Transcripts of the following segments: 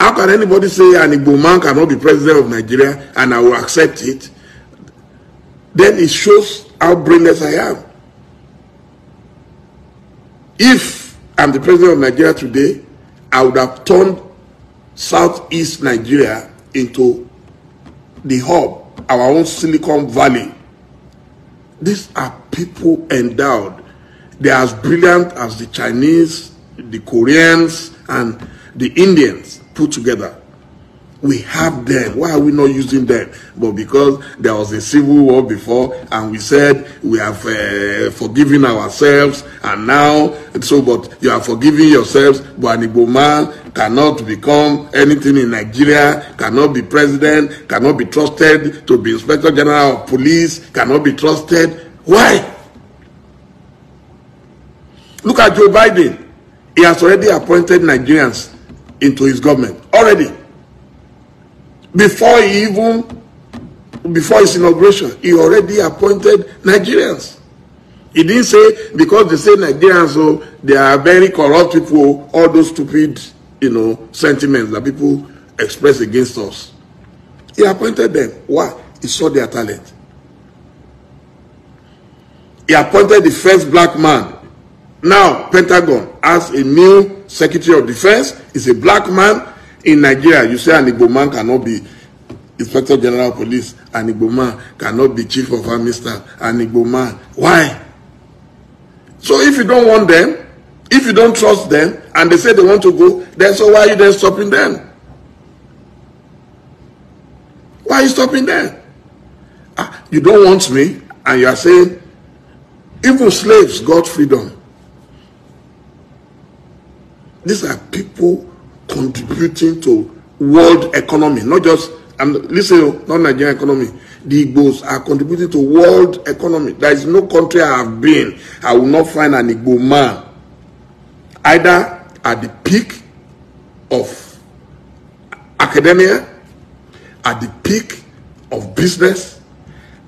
How can anybody say an Igbo man cannot be president of Nigeria and I will accept it? Then it shows how brainless I am. If I'm the president of Nigeria today, I would have turned Southeast Nigeria into the hub, our own Silicon Valley. These are people endowed. They are as brilliant as the Chinese, the Koreans, and the Indians put together. We have them. Why are we not using them? But because there was a civil war before, and we said we have forgiven ourselves, and now, but you are forgiving yourselves, but an Igbo man cannot become anything in Nigeria, cannot be president, cannot be trusted to be Inspector General of Police, cannot be trusted. Why? Look at Joe Biden. He has already appointed Nigerians into his government. Already. Before his inauguration, he already appointed Nigerians. He didn't say, because they say Nigerians, so they are very corrupt people, all those stupid, sentiments that people express against us. He appointed them. Why? He saw their talent. He appointed the first black man. Now, Pentagon has a new Secretary of Defense. He's a black man. In Nigeria, you say an Igbo man cannot be Inspector General of Police, an Igbo man cannot be Chief of Army Staff, an Igbo man. Why? So if you don't want them, if you don't trust them, and they say they want to go, then so why are you then stopping them? Why are you stopping them? You don't want me, and you are saying, even slaves got freedom. These are people contributing to world economy, not just, listen, not Nigerian economy. The Igbos are contributing to world economy. There is no country I have been, I will not find an Igbo man either at the peak of academia, at the peak of business,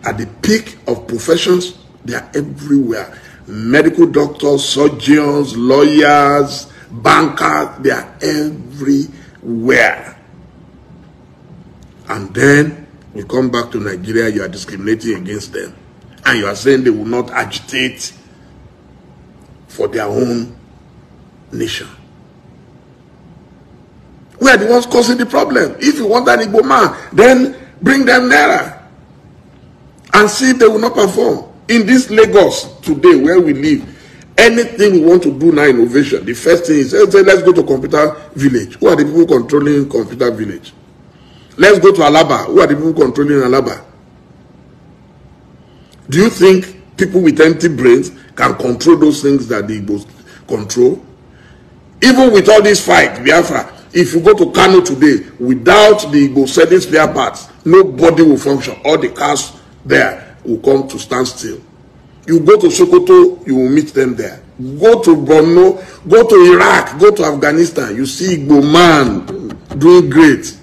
at the peak of professions. They are everywhere. Medical doctors, surgeons, lawyers, bankers, they are everywhere. And then you come back to Nigeria, you are discriminating against them. And you are saying they will not agitate for their own nation. We are the ones causing the problem. If you want an Igbo man, then bring them nearer and see if they will not perform. In this Lagos today where we live, anything we want to do now, innovation, the first thing is, let's go to Computer Village. Who are the people controlling Computer Village? Let's go to Alaba. Who are the people controlling Alaba? Do you think people with empty brains can control those things that the Igbos control? Even with all this fight, Biafra, if you go to Kano today, without the Igbo selling spare parts, nobody will function. All the cars there will come to stand still. You go to Sokoto, you will meet them there. Go to Borno, go to Iraq, go to Afghanistan, you see Igbo man doing great.